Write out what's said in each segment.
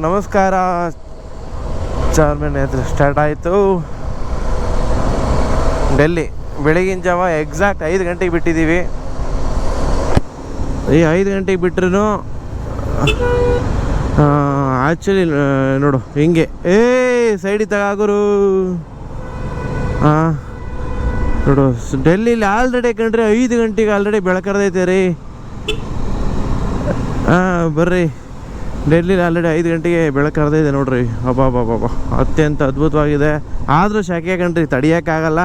ನಮಸ್ಕಾರ. ಚಾರ್ಮನ್ ಯಾತ್ರೆ ಸ್ಟಾರ್ಟ್ ಆಯಿತು. ಡೆಲ್ಲಿ ಬೆಳಗಿನ ಜಾವ ಎಕ್ಸಾಕ್ಟ್ 5 ಗಂಟೆಗೆ ಬಿಟ್ಟಿದ್ದೀವಿ. ಈ 5 ಗಂಟೆಗೆ ಬಿಟ್ರೂ ಆ್ಯಕ್ಚುಲಿ ನೋಡು ಹಿಂಗೆ ಸೈಡಿಗೆ ತಗೋರು. ನೋಡು ಡೆಲ್ಲಿಲಿ ಆಲ್ರೆಡಿ ಕಂಡ್ರೆ 5 ಗಂಟೆಗೆ ಆಲ್ರೆಡಿ ಬೆಳಕರ್ದೈತೆ ರೀ. ಬರ್ರಿ, ಡೆಲ್ಲಿಲಿ ಆಲ್ರೆಡಿ 5 ಗಂಟೆಗೆ ಬೆಳಕರ್ದಿದೆ ನೋಡ್ರಿ. ಅಬ್ಬಾ ಅತ್ಯಂತ ಅದ್ಭುತವಾಗಿದೆ. ಆದರೂ ಶೆಕೆ ಕಣ್ರಿ, ತಡಿಯೋಕ್ಕಾಗಲ್ಲ.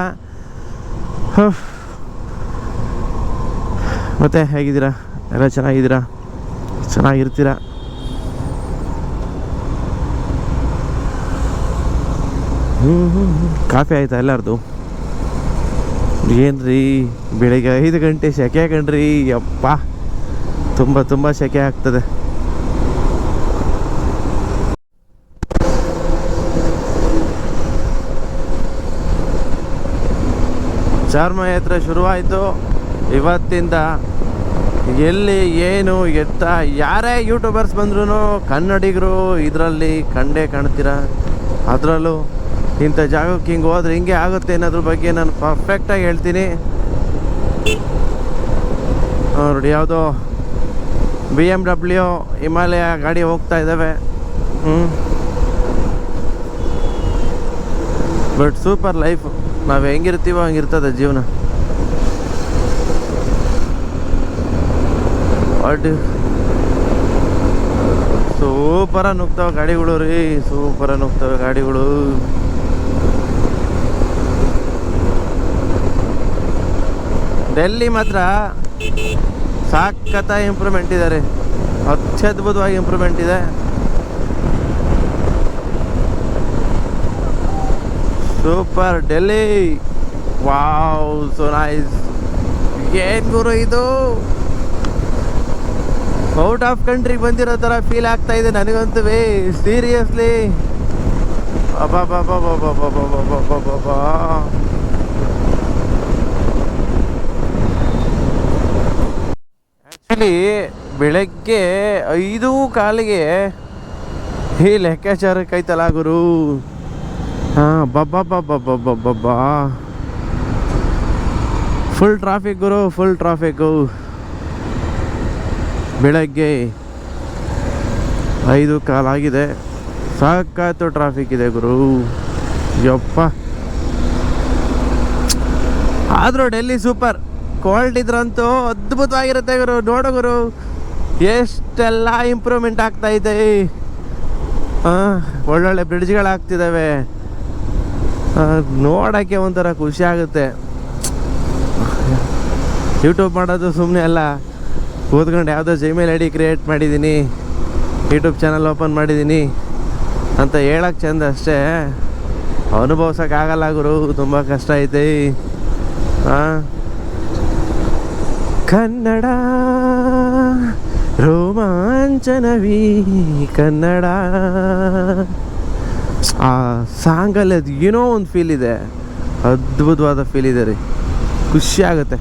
ಮತ್ತೆ ಹೇಗಿದ್ದೀರಾ? ಎಲ್ಲ ಚೆನ್ನಾಗಿದ್ದೀರಾ? ಚೆನ್ನಾಗಿರ್ತೀರಾ? ಕಾಫಿ ಆಯ್ತಾ ಎಲ್ಲರದು? ಏನ್ರಿ ಬೆಳಿಗ್ಗೆ 5 ಗಂಟೆ ಶೆಕೆ ಕಣ್ರಿ. ಅಪ್ಪ ತುಂಬ ಶೆಕೆ ಆಗ್ತದೆ. ಚಾರ್ಮ ಯಾತ್ರೆ ಶುರುವಾಯಿತು ಇವತ್ತಿಂದ. ಎಲ್ಲಿ ಏನು ಎತ್ತ ಯಾರೇ ಯೂಟ್ಯೂಬರ್ಸ್ ಬಂದ್ರೂ ಕನ್ನಡಿಗರು ಇದರಲ್ಲಿ ಕಂಡೇ ಕಾಣ್ತೀರ. ಅದರಲ್ಲೂ ಇಂಥ ಜಾಗಕ್ಕೆ ಹಿಂಗೆ ಹೋದ್ರೆ ಹಿಂಗೆ ಆಗುತ್ತೆ ಅನ್ನೋದ್ರ ಬಗ್ಗೆ ನಾನು ಪರ್ಫೆಕ್ಟಾಗಿ ಹೇಳ್ತೀನಿ. ನೋಡಿ, ಯಾವುದೋ BMW ಹಿಮಾಲಯ ಗಾಡಿ ಹೋಗ್ತಾ ಇದ್ದಾವೆ. But super life. ನಾವು ಹೆಂಗಿರ್ತೀವೋ ಹಂಗಿರ್ತದೆ ಜೀವನ. ಸೂಪರ ನುಗ್ತಾವೆ ಗಾಡಿಗಳು ರೀ, ಸೂಪರ ನುಗ್ತವೆ ಗಾಡಿಗಳು. ಡೆಲ್ಲಿ ಮಾತ್ರ ಸಾಕತ್ತ ಇಂಪ್ರೂವ್ಮೆಂಟ್ ಇದೆ ರೀ, ಅತ್ಯದ್ಭುತವಾಗಿ ಇಂಪ್ರೂವ್ಮೆಂಟ್ ಇದೆ. Super Delhi, wow, so nice. ಏನು ಗುರು ಇದು, ಔಟ್ ಆಫ್ ಕಂಟ್ರಿಗೆ ಬಂದಿರೋ ಥರ ಫೀಲ್ ಆಗ್ತಾ ಇದೆ ನನಗಂತೂ. ಸೀರಿಯಸ್ಲಿ ಅಬ್ಬಾ. ಆ್ಯಕ್ಚುಲಿ ಬೆಳಗ್ಗೆ 5:15 ಈ ಲೆಕ್ಕಾಚಾರಕ್ಕೆ ಐತಲ್ಲ ಗುರು. ಬಬ್ಬಾ ಫುಲ್ ಟ್ರಾಫಿಕ್ ಗುರು, ಫುಲ್ ಟ್ರಾಫಿಕ್ಕು. ಬೆಳಗ್ಗೆ 5:15 ಆಗಿದೆ, ಸಾಕಾಯ್ತು ಟ್ರಾಫಿಕ್ ಇದೆ ಗುರು. ಯಪ್ಪ, ಆದರೂ ಡೆಲ್ಲಿ ಸೂಪರ್. ಕೋಲ್ಡ್ ಇದ್ರಂತೂ ಅದ್ಭುತವಾಗಿರುತ್ತೆ ಗುರು. ನೋಡು ಗುರು, ಎಷ್ಟೆಲ್ಲ ಇಂಪ್ರೂವ್ಮೆಂಟ್ ಆಗ್ತಾಯಿದೆ. ಒಳ್ಳೊಳ್ಳೆ ಬ್ರಿಡ್ಜ್ಗಳಾಗ್ತಿದ್ದಾವೆ. ನೋಡೋಕ್ಕೆ ಒಂಥರ ಖುಷಿ ಆಗುತ್ತೆ. ಯೂಟ್ಯೂಬ್ ಮಾಡೋದು ಸುಮ್ಮನೆ ಅಲ್ಲ, ಕೂತ್ಕೊಂಡು ಯಾವುದೋ ಜಿಮೇಲ್ ID ಕ್ರಿಯೇಟ್ ಮಾಡಿದ್ದೀನಿ, ಯೂಟ್ಯೂಬ್ ಚಾನಲ್ ಓಪನ್ ಮಾಡಿದ್ದೀನಿ ಅಂತ ಹೇಳೋಕ್ಕೆ ಚೆಂದ ಅಷ್ಟೇ. ಅನುಭವಿಸೋಕ್ಕಾಗಲ್ಲ ಗುರು, ತುಂಬ ಕಷ್ಟ ಐತೆ. ಕನ್ನಡ ರೋಮಾಂಚನವಿ ಕನ್ನಡ, ಆ ಸಾಂಗಲ್ಲಿ ಅದು ಏನೋ ಒಂದು ಫೀಲ್ ಇದೆ, ಅದ್ಭುತವಾದ ಫೀಲ್ ಇದೆ ರೀ, ಖುಷಿ ಆಗುತ್ತೆ.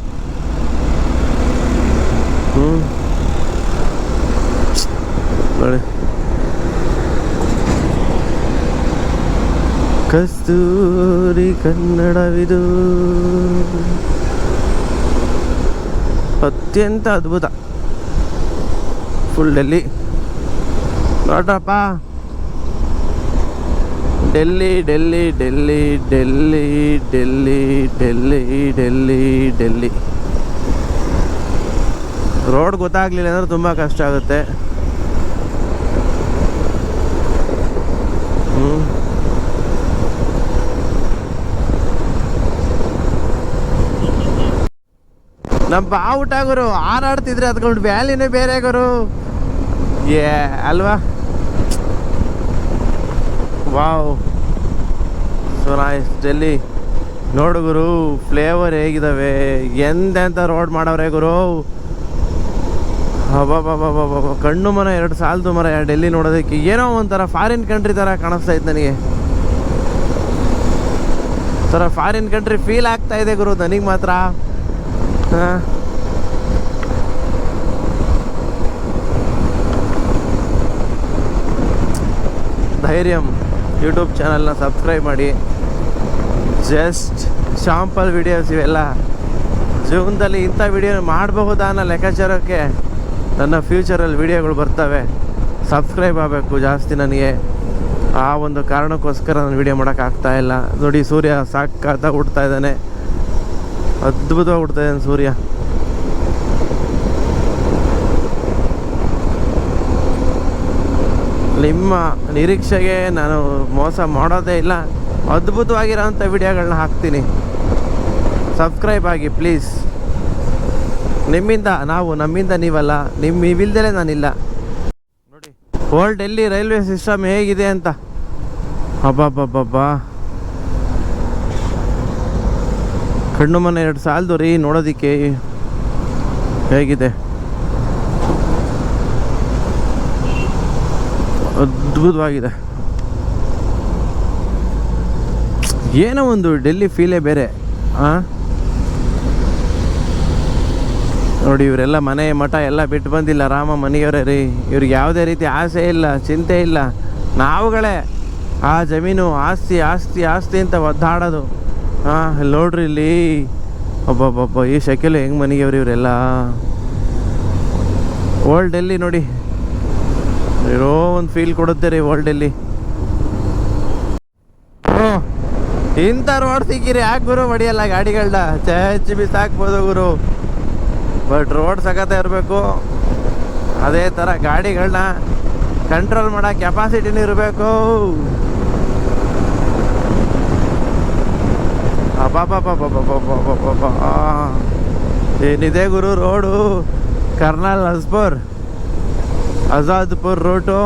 ನೋಡಿ, ಕಸ್ತೂರಿ ಕನ್ನಡವಿದು, ಅತ್ಯಂತ ಅದ್ಭುತ. ಫುಲ್ ಡೆಲ್ಲಿ ನೋಡ್ರಪ್ಪ. ಡೆಲ್ಲಿ ಡೆಲ್ಲಿ ಡೆಲ್ಲಿ ಡೆಲ್ಲಿ ಡೆಲ್ಲಿ ಡೆಲ್ಲಿ ಡೆಲ್ಲಿ ಡೆಲ್ಲಿ. ರೋಡ್ ಗೊತ್ತಾಗಲಿಲ್ಲ ಅಂದರೆ ತುಂಬ ಕಷ್ಟ ಆಗುತ್ತೆ. ನಮ್ಮ ಬಾವುಟ ಗುರು ಹಾರಾಡ್ತಿದ್ರೆ ಅದ್ಕೊಂಡು ವ್ಯಾಲಿನೇ ಬೇರೆ ಗುರು, ಅಲ್ವಾ? Wow, so nice Delhi. ನೋಡು ಗುರು, ಫ್ಲೇವರ್ ಹೇಗಿದ್ದಾವೆ, ಎಂತೆಂಥ ರೋಡ್ ಮಾಡವ್ರೆ ಗುರು. ಅಬ್ಬಬ್ಬಬ್ಬಬ್ಬ, ಕಣ್ಣು ಮರ 2 ಸಾಲದು ಮರ ಡೆಲ್ಲಿ ನೋಡೋದಕ್ಕೆ. ಏನೋ ಒಂಥರ ಫಾರಿನ್ ಕಂಟ್ರಿ ಥರ ಕಾಣಿಸ್ತಾ ಇತ್ತು ನನಗೆ. ಥರ ಫಾರಿನ್ ಕಂಟ್ರಿ ಫೀಲ್ ಆಗ್ತಾ ಇದೆ ಗುರು ನನಗೆ ಮಾತ್ರ. ಧೈರ್ಯಂ ಯೂಟ್ಯೂಬ್ ಚಾನಲ್ನ ಸಬ್ಸ್ಕ್ರೈಬ್ ಮಾಡಿ. ಜಸ್ಟ್ ಶಾಂಪಲ್ ವಿಡಿಯೋಸ್ ಇವೆಲ್ಲ. ಜೀವನದಲ್ಲಿ ಇಂಥ ವಿಡಿಯೋ ಮಾಡಬಹುದಾ ಅನ್ನೋ ಲೆಕ್ಕಾಚಾರಕ್ಕೆ ನನ್ನ ಫ್ಯೂಚರಲ್ಲಿ ವಿಡಿಯೋಗಳು ಬರ್ತವೆ. ಸಬ್ಸ್ಕ್ರೈಬ್ ಆಗಬೇಕು ಜಾಸ್ತಿ ನನಗೆ. ಆ ಒಂದು ಕಾರಣಕ್ಕೋಸ್ಕರ ನಾನು ವಿಡಿಯೋ ಮಾಡೋಕ್ಕಾಗ್ತಾಯಿಲ್ಲ. ನೋಡಿ ಸೂರ್ಯ ಸಾಕಾಗಿ ಹುಡ್ತಾ ಇದ್ದಾನೆ, ಅದ್ಭುತವಾಗಿ ಹುಡ್ತಾ ಇದ್ದಾನೆ ಸೂರ್ಯ. ನಿಮ್ಮ ನಿರೀಕ್ಷೆಗೆ ನಾನು ಮೋಸ ಮಾಡೋದೇ ಇಲ್ಲ. ಅದ್ಭುತವಾಗಿರೋಂಥ ವಿಡಿಯೋಗಳನ್ನ ಹಾಕ್ತೀನಿ. ಸಬ್ಸ್ಕ್ರೈಬ್ ಆಗಿ ಪ್ಲೀಸ್. ನಿಮ್ಮಿಂದ ನಾವು, ನಮ್ಮಿಂದ ನೀವಲ್ಲ. ನೀವಿಲ್ದಲೇ ನಾನಿಲ್ಲ. ನೋಡಿ ಓಲ್ಡ್ ಡೆಲ್ಲಿ ರೈಲ್ವೆ ಸಿಸ್ಟಮ್ ಹೇಗಿದೆ ಅಂತ. ಹಬ್ಬಬ್ಬಬ್ಬಬ್ಬಾ, ಕಣ್ಣು ಮನೆ 2 ಸಾಲದು ರೀ ನೋಡೋದಕ್ಕೆ. ಹೇಗಿದೆ, ಅದ್ಭುತವಾಗಿದೆ. ಏನೋ ಒಂದು ಡೆಲ್ಲಿ ಫೀಲೇ ಬೇರೆ. ನೋಡಿ ಇವರೆಲ್ಲ ಮನೆ ಮಠ ಎಲ್ಲ ಬಿಟ್ಟು ಬಂದಿಲ್ಲ, ರಾಮ ಮನೆಯವರೇ ರೀ. ಇವ್ರಿಗೆ ಯಾವುದೇ ರೀತಿ ಆಸೆ ಇಲ್ಲ, ಚಿಂತೆ ಇಲ್ಲ. ನಾವುಗಳೇ ಆ ಜಮೀನು ಆಸ್ತಿ ಆಸ್ತಿ ಆಸ್ತಿ ಅಂತ ಒದ್ದಾಡೋದು. ನೋಡ್ರಿ ಇಲ್ಲಿ ಒಬ್ಬೊಬ್ಬೊಬ್ಬ ಈ ಶಕೆಲು ಹೆಂಗೆ ಮನೆಗೆವ್ರಿ ಇವರೆಲ್ಲ. ಓಲ್ಡ್ ಡೆಲ್ಲಿ ನೋಡಿ, ಇರೋ ಒಂದು ಫೀಲ್ ಕೊಡುತ್ತೆ ರೀ ಓಲ್ಡ್ ಡೆಲ್ಲಿ. ಇಂಥ ರೋಡ್ ಸಿಕ್ಕಿರಿ ಯಾಕೆ ಗುರು ಹೊಡಿಯಲ್ಲ ಗಾಡಿಗಳನ್ನ? ಚಚ್ಚಿ ಬಿಸಾಕ್ಬೋದು ಗುರು, ಬಟ್ ರೋಡ್ ಸಖತ್ತ ಇರಬೇಕು. ಅದೇ ಥರ ಗಾಡಿಗಳನ್ನ ಕಂಟ್ರೋಲ್ ಮಾಡೋ ಕೆಪಾಸಿಟಿನೂ ಇರಬೇಕು. ಅಬ್ಬಬ್ಬಬ್ಬಬ್ಬಬ್ಬಬ್ಬಬ್ಬ, ಏನಿದೆ ಗುರು ರೋಡು. ಕರ್ನಲ್ ಆಜಾದ್ಪುರ್ ರೋಟು.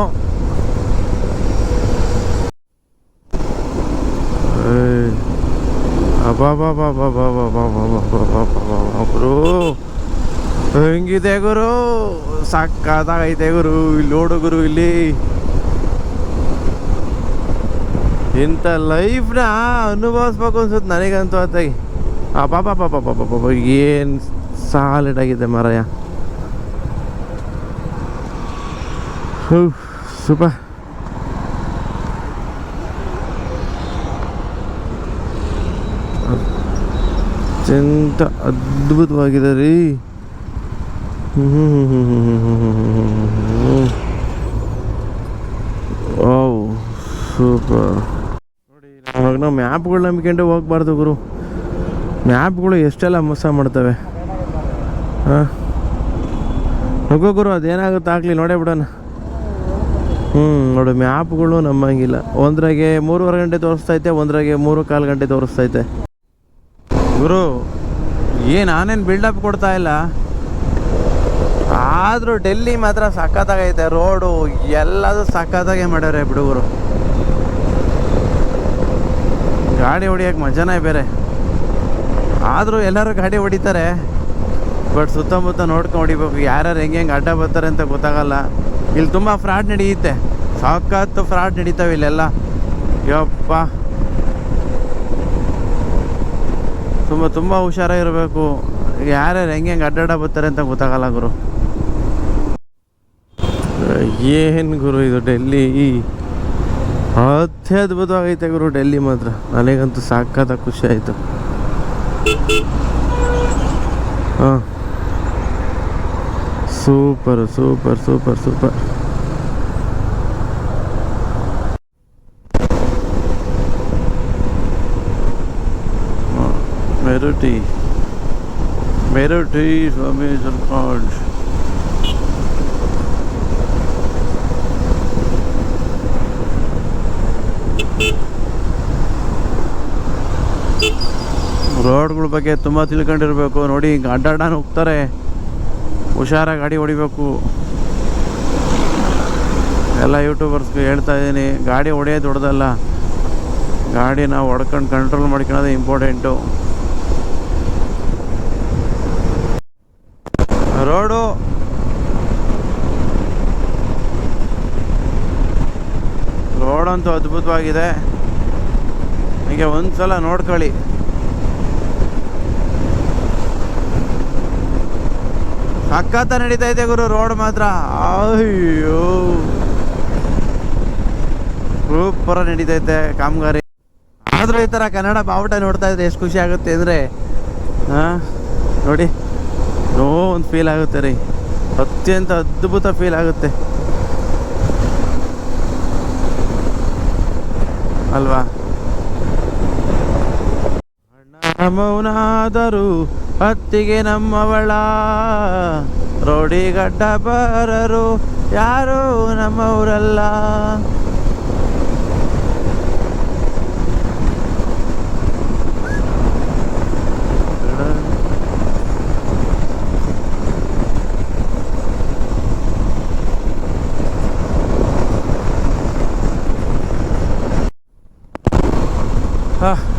ಗುರು ಹೆಂಗಿದೆ ಗುರು, ಸಕ್ಕತ್ತಾಗೈತೆ ಗುರು. ಇಲ್ಲಿ ನೋಡು ಗುರು, ಇಲ್ಲಿ ಇಂಥ ಲೈಫ್ನ ಅನುಭವಿಸ್ಬೇಕು ಅನ್ಸುತ್ತೆ ನನಗಂತೂ. ಆತಾಗಿ ಅಬ್ಬಬ್ಬಬ್ಬಬ್ಬಬ್ಬಬ್ಬ, ಏನು ಸಾಲಿಡ್ ಆಗಿದೆ ಮರಯ. ಸೂಪರ್. ಅತ್ಯಂತ ಅದ್ಭುತವಾಗಿದೆ ರೀ. Wow, super. ನೋಡಿ ನಾವು ಮ್ಯಾಪ್ಗಳು ನಂಬಿಕೊಂಡು ಹೋಗ್ಬಾರ್ದು ಗುರು. ಮ್ಯಾಪ್ಗಳು ಎಷ್ಟೆಲ್ಲ ಮೋಸ ಮಾಡ್ತವೆ. ಹೋಗೋ ಗುರು, ಅದೇನಾಗುತ್ತೆ ಆಗಲಿ, ನೋಡೇ ಬಿಡೋಣ. ನೋಡಿ ಮ್ಯಾಪ್ಗಳು ನಂಬಂಗಿಲ್ಲ. ಒಂದ್ರಾಗೆ 3:30 ಗಂಟೆ ತೋರಿಸ್ತೈತೆ, ಒಂದ್ರಾಗೆ 3:15 ಗಂಟೆ ತೋರಿಸ್ತೈತೆ. ಗುರು ನಾನೇನು ಬಿಲ್ಡಪ್ ಕೊಡ್ತಾ ಇಲ್ಲ, ಆದರೂ ಡೆಲ್ಲಿ ಮಾತ್ರ ಸಖತ್ತಾಗೈತೆ. ರೋಡು ಎಲ್ಲದು ಸಖತ್ತಾಗೆ ಮಾಡ್ಯಾರೆ ಬಿಡುಗರು. ಗಾಡಿ ಹೊಡಿಯೋಕೆ ಮಜಾನೇ ಬೇರೆ. ಆದರೂ ಎಲ್ಲರೂ ಗಾಡಿ ಹೊಡಿತಾರೆ, ಬಟ್ ಸುತ್ತಮುತ್ತ ನೋಡ್ಕೊಂಡು ಹೊಡಿಬೇಕು. ಯಾರ್ಯಾರು ಹೆಂಗೆ ಅಡ್ಡ ಬರ್ತಾರೆ ಅಂತ ಗೊತ್ತಾಗಲ್ಲ. ಇಲ್ಲಿ ತುಂಬ ಫ್ರಾಡ್ ನಡೆಯುತ್ತೆ, ಸಖತ್ತು ಫ್ರಾಡ್ ನಡೀತಾವೆ ಇಲ್ಲೆಲ್ಲ. ಯಪ್ಪ, ತುಂಬ ಹುಷಾರಾಗಿರಬೇಕು. ಯಾರ್ಯಾರು ಹೆಂಗೆ ಅಡ್ಡಾಡ ಬರ್ತಾರೆ ಅಂತ ಗೊತ್ತಾಗಲ್ಲ ಗುರು. ಏನು ಗುರು ಇದು ಡೆಲ್ಲಿ, ಅತ್ಯದ್ಭುತವಾಗೈತೆ ಗುರು ಡೆಲ್ಲಿ ಮಾತ್ರ. ನನಗಂತೂ ಸಾಕಾದ ಖುಷಿ ಆಯಿತು. Super super super super. मेरठी स्वामी सरपंच. ರೋಡ್ಗಳ ಬಗ್ಗೆ ತುಂಬ ತಿಳ್ಕೊಂಡಿರ್ಬೇಕು. ನೋಡಿ ಹಿಂಗೆ ಅಡ್ಡಾಡಾನ ಹೋಗ್ತಾರೆ, ಹುಷಾರಾಗಿ ಗಾಡಿ ಹೊಡಿಬೇಕು. ಎಲ್ಲ ಯೂಟ್ಯೂಬರ್ಸ್ಗೆ ಹೇಳ್ತಾ ಇದ್ದೀನಿ, ಗಾಡಿ ಹೊಡೆಯೋದು ಹೊಡೆದಲ್ಲ, ಗಾಡಿ ನಾವು ಹೊಡ್ಕೊಂಡು ಕಂಟ್ರೋಲ್ ಮಾಡ್ಕೊಳ್ಳೋದು ಇಂಪಾರ್ಟೆಂಟು. ರೋಡಂತೂ ಅದ್ಭುತವಾಗಿದೆ. ಹೀಗೆ ಒಂದ್ಸಲ ನೋಡ್ಕೊಳ್ಳಿ. ಸಖತ್ತ ನಡೀತಾ ಇದೆ ಗುರು ರೋಡ್ ಮಾತ್ರ. ಅಯ್ಯೋ ಜೋಪರ ನಡೀತೈತೆ ಕಾಮಗಾರಿ. ಆದರೂ ಈ ಥರ ಕನ್ನಡ ಬಾವುಟ ನೋಡ್ತಾ ಇದ್ರೆ ಎಷ್ಟು ಖುಷಿ ಆಗುತ್ತೆ ಅಂದರೆ, ಹಾಂ ನೋಡಿ, ಒಂದು ಫೀಲ್ ಆಗುತ್ತೆ ರೀ, ಅತ್ಯಂತ ಅದ್ಭುತ ಫೀಲ್ ಆಗುತ್ತೆ ಅಲ್ವಾ. ಮೌನಾದರೂ ಹತ್ತಿಗೆ ನಮ್ಮವಳ, ರೋಡಿಗಡ್ಡ ಬರರು ಯಾರು ನಮ್ಮವರಲ್ಲ.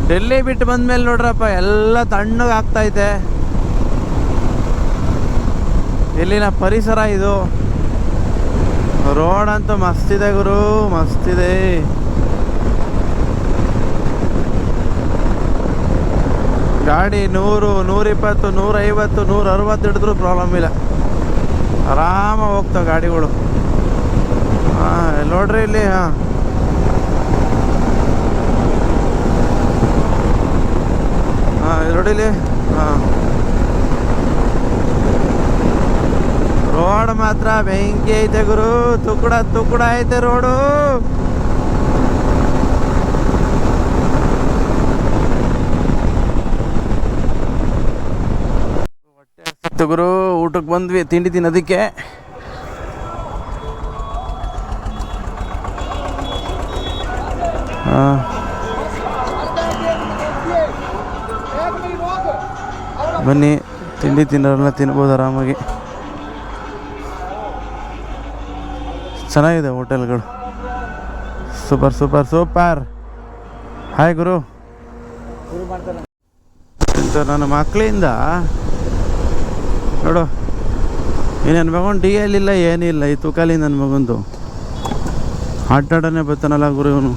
ಡೆಲ್ಲಿ ಬಿಟ್ಟು ಬಂದ್ಮೇಲೆ ನೋಡ್ರಪ್ಪ ಎಲ್ಲ ತಣ್ಣಗೆ ಆಗ್ತೈತೆ. ಇಲ್ಲಿನ ಪರಿಸರ ಇದು, ರೋಡ್ ಅಂತೂ ಮಸ್ತಿದೆ ಗುರು, ಮಸ್ತಿದೆ. ಗಾಡಿ 100, 120, 150, 160 ಹಿಡಿದ್ರು ಪ್ರಾಬ್ಲಮ್ ಇಲ್ಲ, ಆರಾಮಾಗಿ ಹೋಗ್ತಾವೆ ಗಾಡಿಗಳು. ಹಾಂ ನೋಡ್ರಿ ಇಲ್ಲಿ, ಹಾಂ ನೋಡಿಲಿ, ಹಾಂ ರೋಡ್ ಮಾತ್ರ ಬೆಂಕಿ ಐತೆ ಗುರು, ತುಕುಡ ಐತೆ ರೋಡು. ಹೊಟ್ಟೆ ಹಸಿತು ಗುರು, ಊಟಕ್ಕೆ ಬಂದ್ವಿ, ತಿಂಡಿ ತಿನ್ನೋದಕ್ಕೆ. ಹಾಂ ಬನ್ನಿ, ತಿಂಡಿ ತಿನ್ನೋರೆಲ್ಲ ತಿನ್ಬೋದು ಆರಾಮಾಗಿ. ಚೆನ್ನಾಗಿದೆ ಹೋಟೆಲ್ಗಳು, ಸೂಪರ್ ಸೂಪರ್ ಸೂಪರ್. ಹಾಯ್ ಗುರು. ಇಂಥ ನನ್ನ ಮಕ್ಕಳಿಂದ ನೋಡು, ಈ ನನ್ನ ಮಗನ ಡಿ ಎಲ್ ಇಲ್ಲ, ಏನಿಲ್ಲ, ಈ ತೂಕಲಿ ನನ್ನ ಮಗಂದು ಆಟಾಡನೆ ಬರ್ತಾನಲ್ಲ ಗುರು ಇವನು.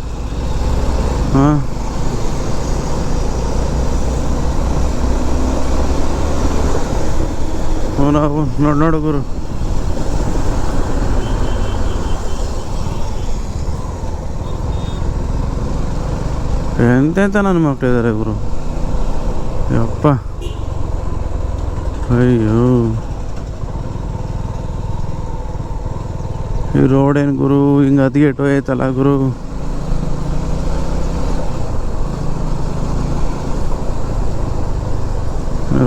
ಹಾಂ ನಾವು ನೋಡು ಗುರು, ಎಂತೆಂತ ನನ್ನ ಮಕ್ಕಳಿದ್ದಾರೆ ಗುರು, ಯಪ್ಪ ಅಯ್ಯೋ. ಈ ರೋಡ್ ಏನು ಗುರು ಹಿಂಗೆ ಹದ್ಗೆಟ್ಟು ಹೋಯ್ತಲ್ಲ ಗುರು.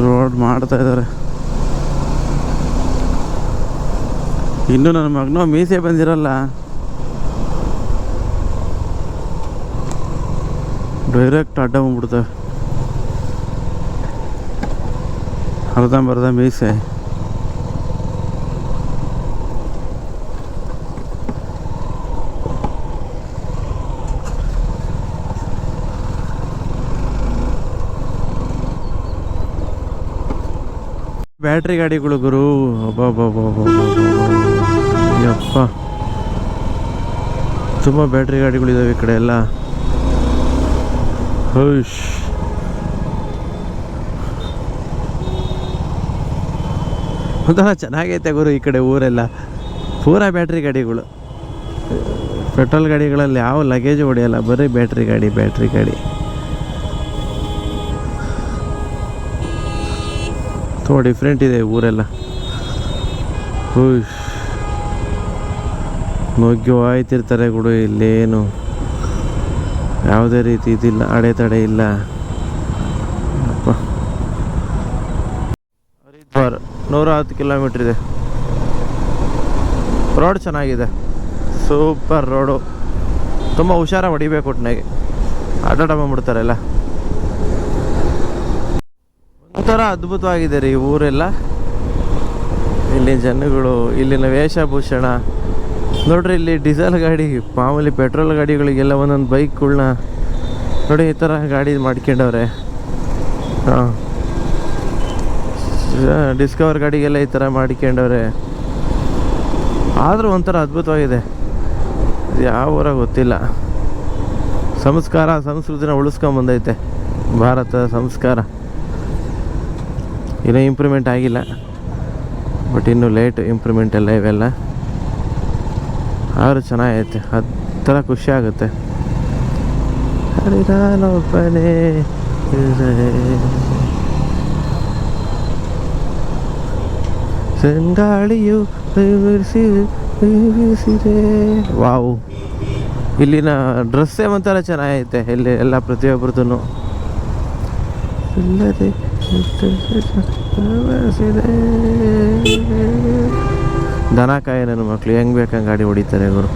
ರೋಡ್ ಮಾಡ್ತಾ ಇದ್ದಾರೆ. ಇನ್ನು ನನ್ನ ಮಗನೋ ಮೀಸೆ ಬಂದಿರಲ್ಲ, ಡೈರೆಕ್ಟ್ ಅಡ್ಡ ಬಂದ್ಬಿಡ್ತವೆ, ಅರ್ಧಂಬರ್ಧ ಮೀಸೆ. ಬ್ಯಾಟ್ರಿ ಗಾಡಿಗಳು ಗುರು, ಯಪ್ಪ ತುಂಬ ಬ್ಯಾಟ್ರಿ ಗಾಡಿಗಳಿದ್ದಾವೆ ಈ ಕಡೆ ಎಲ್ಲ. ಹುಷ್ ಒಂಥರ ಚೆನ್ನಾಗೈತೆ ಗುರು ಈ ಕಡೆ ಊರೆಲ್ಲ, ಪೂರಾ ಬ್ಯಾಟ್ರಿ ಗಾಡಿಗಳು. ಪೆಟ್ರೋಲ್ ಗಾಡಿಗಳಲ್ಲಿ ಯಾವ ಲಗೇಜ್ ಹೊಡೆಯಲ್ಲ, ಬರೀ ಬ್ಯಾಟ್ರಿ ಗಾಡಿ. ತುಂಬ ಡಿಫ್ರೆಂಟ್ ಇದೆ ಊರೆಲ್ಲ. ಹುಷ್ ನುಗ್ಗಿ ಹೋಯ್ತಿರ್ತಾರೆ ಗುಡು, ಇಲ್ಲೇನು ಯಾವುದೇ ರೀತಿ ಇದಿಲ್ಲ, ಅಡೆತಡೆ ಇಲ್ಲ. ಹರಿದ್ವಾರ್ 110 ಕಿಲೋಮೀಟ್ರ್ ಇದೆ. ರೋಡ್ ಚೆನ್ನಾಗಿದೆ, ಸೂಪರ್ ರೋಡು. ತುಂಬ ಹುಷಾರಾಗಿ ಹೊಡಿಬೇಕು ಒಟ್ಟಿನಾಗೆ, ಆಟಾಟ ಬಂದ್ಬಿಡ್ತಾರೆಲ್ಲ. ಒಂಥರ ಅದ್ಭುತವಾಗಿದೆ ರೀ ಊರೆಲ್ಲ. ಇಲ್ಲಿನ ಜನಗಳು, ಇಲ್ಲಿನ ವೇಷಭೂಷಣ ನೋಡ್ರಿ. ಇಲ್ಲಿ ಡೀಸೆಲ್ ಗಾಡಿ, ಮಾಮೂಲಿ ಪೆಟ್ರೋಲ್ ಗಾಡಿಗಳಿಗೆಲ್ಲ ಒಂದೊಂದು ಬೈಕ್ಗಳ್ನ ನೋಡಿ ಈ ಥರ ಗಾಡಿ ಮಾಡ್ಕೊಂಡವ್ರೆ. ಹಾಂ ಡಿಸ್ಕವರ್ ಗಾಡಿಗೆಲ್ಲ ಈ ಥರ ಮಾಡ್ಕೊಂಡವ್ರೆ. ಆದರೂ ಒಂಥರ ಅದ್ಭುತವಾಗಿದೆ. ಯಾವ ಊರಾಗ ಗೊತ್ತಿಲ್ಲ. ಸಂಸ್ಕಾರ ಸಂಸ್ಕೃತಿನ ಉಳಿಸ್ಕೊಂಬಂದೈತೆ ಭಾರತದ ಸಂಸ್ಕಾರ. ಇನ್ನೂ ಇಂಪ್ರೂವ್ಮೆಂಟ್ ಆಗಿಲ್ಲ, ಬಟ್ ಇನ್ನೂ ಲೇಟ್ ಇಂಪ್ರೂವ್ಮೆಂಟ್ ಎಲ್ಲ ಇವೆಲ್ಲ. ಆದರೂ ಚೆನ್ನಾಗೈತೆ, ಹತ್ತರ ಖುಷಿ ಆಗುತ್ತೆ. ನಾನೊಬ್ಬನೇ ಗಾಳಿಯು ವಾವ್. ಇಲ್ಲಿನ ಡ್ರೆಸ್ಸೇ ಒಂಥರ ಚೆನ್ನಾಗೈತೆ ಇಲ್ಲಿ ಎಲ್ಲ ಪ್ರತಿಯೊಬ್ಬರದ್ದು. ಇಲ್ಲದೆ ದನ ಕಾಯಿ ನನ್ನ ಮಕ್ಳು ಹೆಂಗೆ ಬೇಕಂಗೆ ಗಾಡಿ ಹೊಡಿತಾರೆ ಇವರು.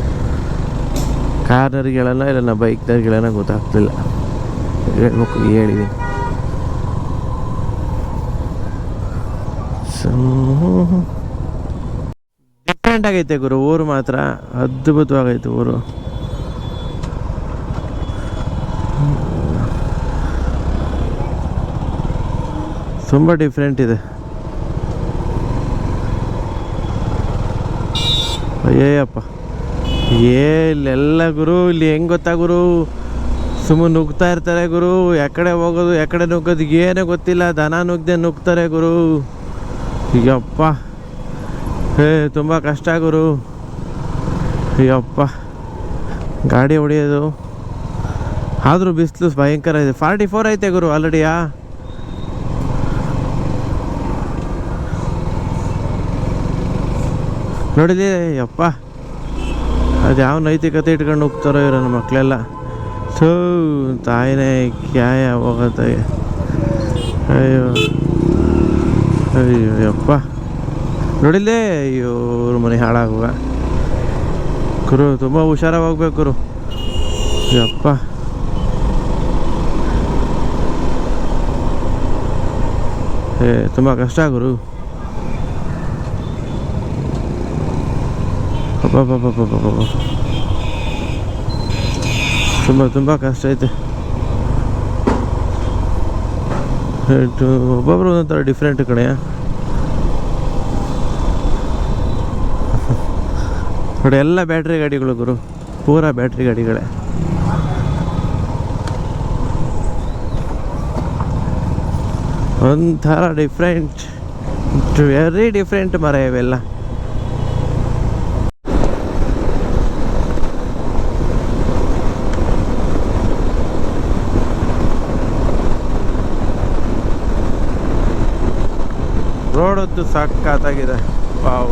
ಕಾರ್ನರ್ಗಳನ್ನ ಇಲ್ಲ ಬೈಕ್ನರ್ಗಳನ್ನ ಗೊತ್ತಾಗ್ತಿಲ್ಲ, ಹೇಳ್ಬೇಕು ಹೇಳಿದ್ದೀನಿ. ಡಿಫ್ರೆಂಟ್ ಆಗೈತೆ ಗುರು ಊರು ಮಾತ್ರ, ಅದ್ಭುತವಾಗೈತೆ ಊರು. ತುಂಬ ಡಿಫ್ರೆಂಟ್ ಇದೆ. ಅಯ್ಯಪ್ಪ ಇಲ್ಲೆಲ್ಲ ಗುರು, ಇಲ್ಲಿ ಹೆಂಗೆ ಗೊತ್ತಾ ಗುರು, ಸುಮ್ಮನೆ ನುಗ್ತಾ ಇರ್ತಾರೆ ಗುರು. ಯಾಕಡೆ ಹೋಗೋದು ಯಾಕಡೆ ನುಗ್ಗೋದು ಏನೂ ಗೊತ್ತಿಲ್ಲ, ದನ ನುಗ್ದೆ ನುಗ್ತಾರೆ ಗುರು. ಅಯ್ಯಪ್ಪ ತುಂಬ ಕಷ್ಟ ಗುರು. ಅಯ್ಯಪ್ಪ ಗಾಡಿ ಹೊಡೆಯೋದು. ಆದರೂ ಬಿಸಿಲು ಭಯಂಕರ ಇದೆ. 44 ಐತೆ ಗುರು ಆಲ್ರೆಡಿಯಾ. ನೋಡಿದೆ ಯಪ್ಪ, ಅದು ಯಾವ ನೈತಿಕತೆ ಇಟ್ಕೊಂಡು ಹೋಗ್ತಾರೋ ಇರೋ ನನ್ನ ಮಕ್ಕಳೆಲ್ಲ. ಸೋ ತಾಯಿನೇ ಕ್ಯಾಯ ಹೋಗತ್ತೆ. ಅಯ್ಯೋ ಅಯ್ಯೋ ಯಪ್ಪ ನೋಡಿಲ್ಲೇ, ಇವ್ರ ಮನೆ ಹಾಳಾಗುವ ಗುರು. ತುಂಬ ಹುಷಾರಾಗಿ ಹೋಗ್ಬೇಕು ಗುರು. ಯಪ್ಪ ತುಂಬ ಕಷ್ಟ ಗುರು. ತುಂಬ ಕಷ್ಟ ಐತೆ. ಒಬ್ಬೊಬ್ರು ಒಂಥರ ಡಿಫ್ರೆಂಟ್ ಕಣೆಯ. ನೋಡಿ ಎಲ್ಲ ಬ್ಯಾಟ್ರಿ ಗಾಡಿಗಳು ಗುರು, ಪೂರಾ ಬ್ಯಾಟ್ರಿ ಗಾಡಿಗಳೇ. ಒಂಥರ ಡಿಫ್ರೆಂಟ್, ವೆರಿ ಡಿಫ್ರೆಂಟ್ ಮರ ಇವೆಲ್ಲ. ರೋಡದ್ದು ಸಖತ್ತಾಗಿದೆ. Wow,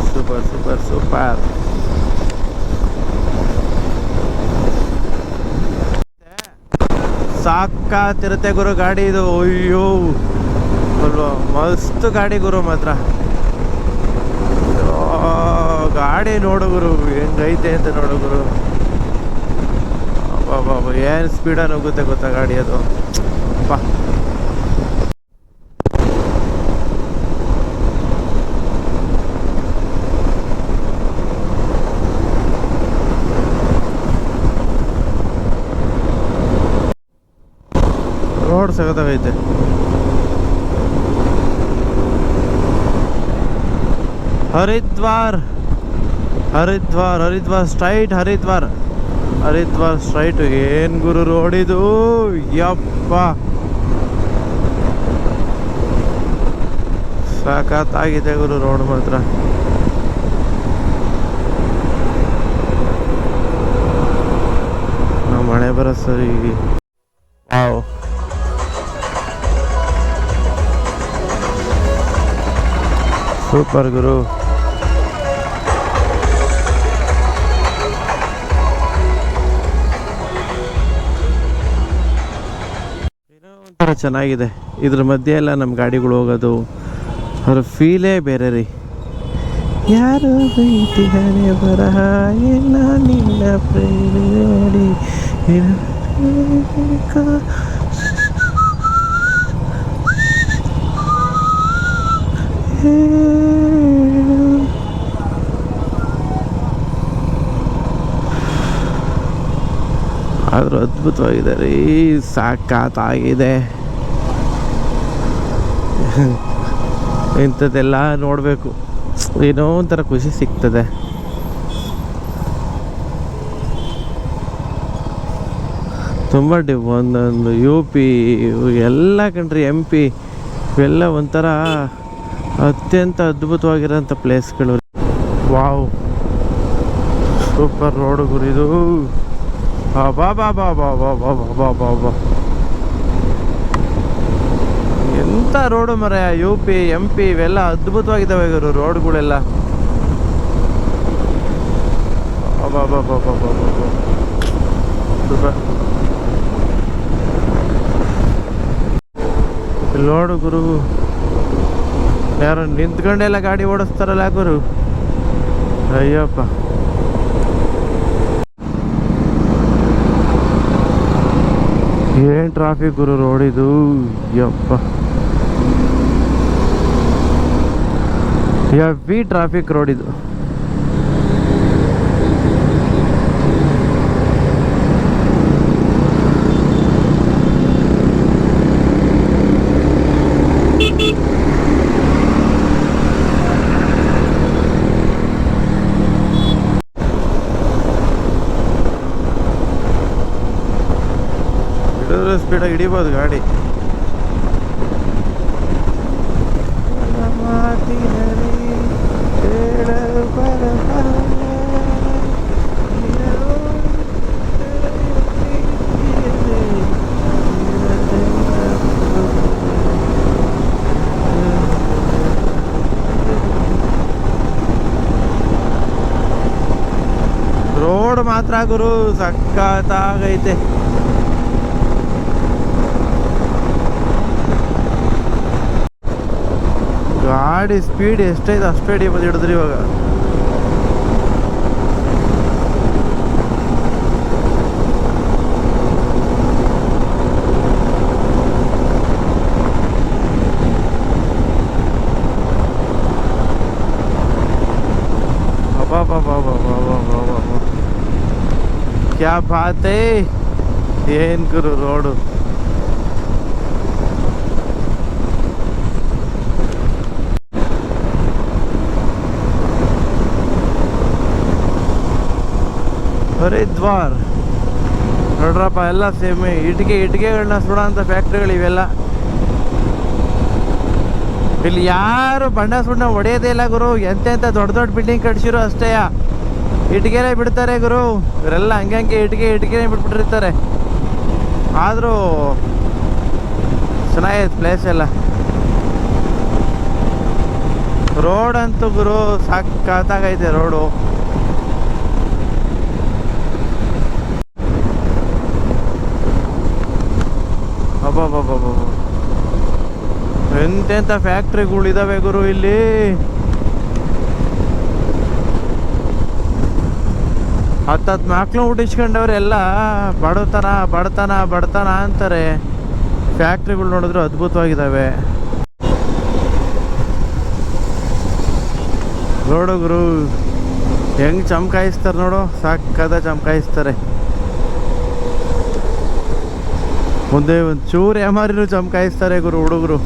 super super super. ಸಾಕಾತಿರುತ್ತೆ ಗುರು ಗಾಡಿ ಇದು. ಅಯ್ಯೋ ಮಸ್ತ್ ಗಾಡಿ ಗುರು ಮಾತ್ರ. ಗಾಡಿ ನೋಡು ಗುರು ಹೆಂಗೈತೆ ಅಂತ ನೋಡು ಗುರು. ಬಾಬಾ ಏನು ಸ್ಪೀಡಾಗಿ ಹೋಗುತ್ತೆ ಗೊತ್ತಾ ಗಾಡಿ ಅದು. ಬಾ ರೋಡ್ ಸಗತಾಗೈತೆ. Haridwar Haridwar Haridwar straight, Haridwar straight. ಏನ್ ಗುರು ರೋಡ್ ಇದು, ಯಪ್ಪ ಸಖತ್ತಾಗಿದೆ ಗುರು ರೋಡ್ ಮಾತ್ರ. ಮಳೆ ಬರೋ ಸರಿ. ವಾವ್, ಸೂಪರ್ ಗುರು. ಏನೋ ಒಂಥರ ಚೆನ್ನಾಗಿದೆ. ಇದ್ರ ಮಧ್ಯೆ ಎಲ್ಲ ನಮ್ಮ ಗಾಡಿಗಳು ಹೋಗೋದು, ಅವ್ರ ಫೀಲೇ ಬೇರೆ ರೀ. ಯಾರು ಬೈತಿದ್ದಾನೆ ಬರಹ ಎಲ್ಲ ನಿನ್ನ ಪ್ರೇರಿ. ಆದರೂ ಅದ್ಭುತವಾಗಿದೆ ರೀ, ಸಾಕಾಗಿದೆ. ಇಂಥದ್ದೆಲ್ಲ ನೋಡಬೇಕು, ಏನೋ ಒಂಥರ ಖುಷಿ ಸಿಗ್ತದೆ. ತುಂಬ ಒಂದೊಂದು UP ಎಲ್ಲ ಕಂಟ್ರಿ MP ಇವೆಲ್ಲ ಒಂಥರ ಅತ್ಯಂತ ಅದ್ಭುತವಾಗಿರೋಂಥ ಪ್ಲೇಸ್ಗಳು. ವಾವ್, ಸೂಪರ್ ರೋಡ್ ಗುರಿದು. ಬಾ ಬಾ ಬಾ ಬಾ ಬಾ ಬಾ ಬಾ ಬಾ ಬಾ, ಎಂಥ ರೋಡು ಮರ. UP MP ಇವೆಲ್ಲ ಅದ್ಭುತವಾಗಿದ್ದಾವೆ ಗುರು ರೋಡ್ಗಳೆಲ್ಲ. ಬಾ ಬಾ ಬಾ ಬಾ ಬಾ ಬಾ, ಸೂಪರ್. ನೋಡು ಗುರು, ಯಾರು ನಿಂತ್ಕೊಂಡೆಲ್ಲ ಗಾಡಿ ಓಡಿಸ್ತಾರಲ್ಲ ಗುರು, ಅಯ್ಯಪ್ಪ. ಏನ್ ಟ್ರಾಫಿಕ್ ಗುರು ರೋಡಿದು, ಯಪ್ಪ ಹೆವಿ ಟ್ರಾಫಿಕ್ ರೋಡಿದು. ಸ್ಪೀಡಾಗಿ ಹಿಡಿಬೋದು ಗಾಡಿ. ರೋಡ್ ಮಾತ್ರ ಗುರು ಸಖತ್ತಾಗೈತೆ. ಗಾಡಿ ಸ್ಪೀಡ್ ಎಷ್ಟೈತೆ ಅಷ್ಟು ಹಿಡಿಬೋದು, ಹಿಡಿದ್ರಿ ಇವಾಗ. ಕ್ಯಾ ಬಾತ್ ಹೈ, ಏನ್ ಗುರು ರೋಡು. ಹರಿದ್ವಾರ್ ನೋಡ್ರಪ್ಪ, ಎಲ್ಲ ಸೇಮ್ ಇಟ್ಟಿಗೆಗಳನ್ನ ಸುಡೋಂಥ ಫ್ಯಾಕ್ಟ್ರಿಗಳು ಇವೆಲ್ಲ. ಇಲ್ಲಿ ಯಾರು ಬಣ್ಣ ಸುಣ್ಣ ಹೊಡೆಯೋದೇ ಇಲ್ಲ ಗುರು. ಎಂತೆಂಥ ದೊಡ್ಡ ದೊಡ್ಡ ಬಿಲ್ಡಿಂಗ್ ಕಟ್ಸಿರೋ ಅಷ್ಟೇ ಇಟ್ಟಿಗೆನೇ ಬಿಡ್ತಾರೆ ಗುರು. ಇವರೆಲ್ಲ ಹಂಗೆ ಇಟ್ಟಿಗೆನೇ ಬಿಟ್ಬಿಟ್ಟಿರ್ತಾರೆ. ಆದರೂ ಚೆನ್ನಾಗೈತೆ ಪ್ಲೇಸ್ ಎಲ್ಲ. ರೋಡ್ ಅಂತೂ ಗುರು ಸಖತ್ತಾಗೈತೆ ರೋಡು. ಅಬ್ಬಬ್ಬಬ್ಬ, ಎಂತೆಂಥ ಫ್ಯಾಕ್ಟ್ರಿಗಳಿದಾವೆ ಗುರು ಇಲ್ಲಿ. ಹತ್ತು ಮಕ್ಳು ಹುಟ್ಟಿಸ್ಕೊಂಡವ್ರೆಲ್ಲ ಬಡತನ ಅಂತಾರೆ. ಫ್ಯಾಕ್ಟ್ರಿಗಳು ನೋಡಿದ್ರು ಅದ್ಭುತವಾಗಿದ್ದಾವೆ. ನೋಡು ಗುರು ಹೆಂಗೆ ಚಮಕಾಯಿಸ್ತಾರೆ ನೋಡು, ಸಕ್ಕದ ಚಮಕಾಯಿಸ್ತಾರೆ. ಮುಂದೆ ಒಂದು ಚೂರು ಎಮಾರಿನೂ ಚಮಕಾಯಿಸ್ತಾರೆ ಗುರು ಹುಡುಗರು.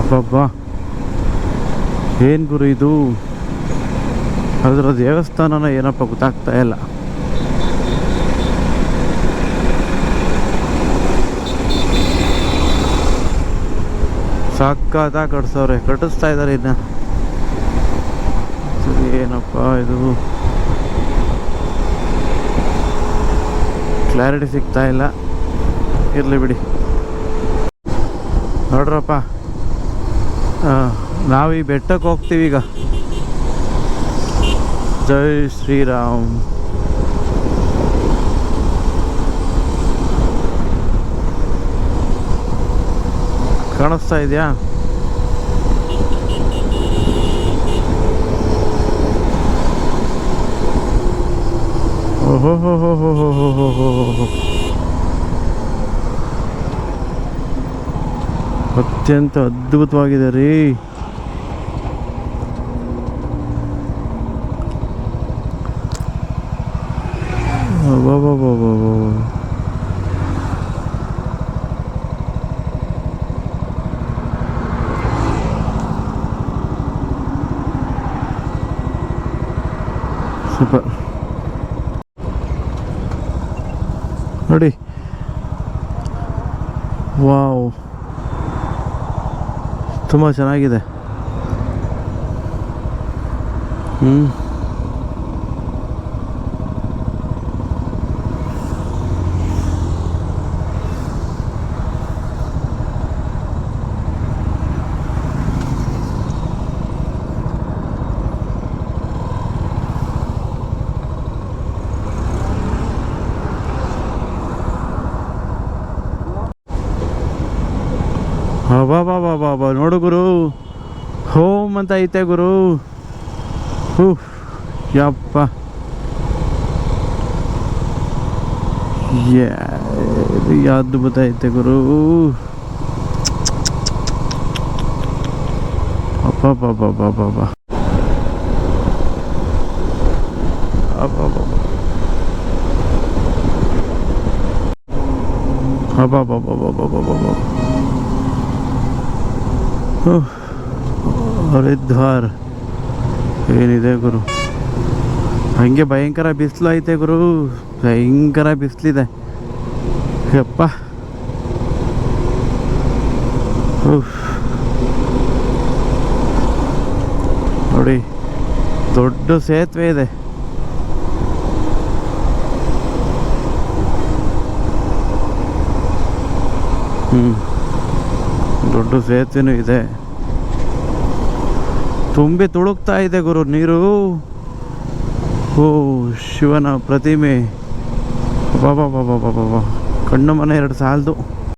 ಅಬ್ಬಬ್ಬಾ, ಏನು ಗುರು ಇದು. ಅದರ ದೇವಸ್ಥಾನನ ಏನಪ್ಪ ಗೊತ್ತಾಗ್ತಾ ಇಲ್ಲ. ಸಕ್ಕತ್ತಾಗಿ ಕಟ್ಟಿಸ್ತಾ ಇದ್ದಾರೆ ಇನ್ನು. ಏನಪ್ಪ ಇದು ಕ್ಲಾರಿಟಿ ಸಿಗ್ತಾ ಇಲ್ಲ. ಇರಲಿ ಬಿಡಿ. ನೋಡ್ರಪ್ಪ, ನಾವು ಈ ಬೆಟ್ಟಕ್ಕೆ ಹೋಗ್ತೀವಿ ಈಗ. ಜೈ ಶ್ರೀರಾಮ್. ಕಾಣಿಸ್ತಾ ಇದೆಯಾ? ಓಹೋ ಹೋ ಹೋ ಹೋ ಹೋ ಹೋ ಹೋ ಹೋ. ಅತ್ಯಂತ ಅದ್ಭುತವಾಗಿದೆ ರೀ. ಸೂಪರ್ ನೋಡಿ. ವಾವ್, ತುಂಬ ಚೆನ್ನಾಗಿದೆ. ಬಾ ನೋಡು ಗುರು, ಹೋಮ್ ಅಂತ ಐತೆ ಗುರು. ಯಪ್ಪ, ಅದ್ಭುತ ಐತೆ ಗುರು. ಅಪ್ಪ ಹರಿದ್ವಾರ ಏನಿದೆ ಗುರು. ಹಂಗೆ ಭಯಂಕರ ಬಿಸಿಲು ಐತೆ ಗುರು, ಭಯಂಕರ ಬಿಸಿಲಿದೆ. ಯಪ್ಪ, ನೋಡಿ ದೊಡ್ಡ ಸೇತುವೆ ಇದೆ. ದೊಡ್ಡ ಸೇತುವೆನೂ ಇದೆ. ತುಂಬಿ ತುಳುಕ್ತಾ ಇದೆ ಗುರು ನೀರು. ಓ ಶಿವನ ಪ್ರತಿಮೆ, ಬಾಬಾ ಕಣ್ಣು ಮನೆ ಎರಡು ಸಾಲದು.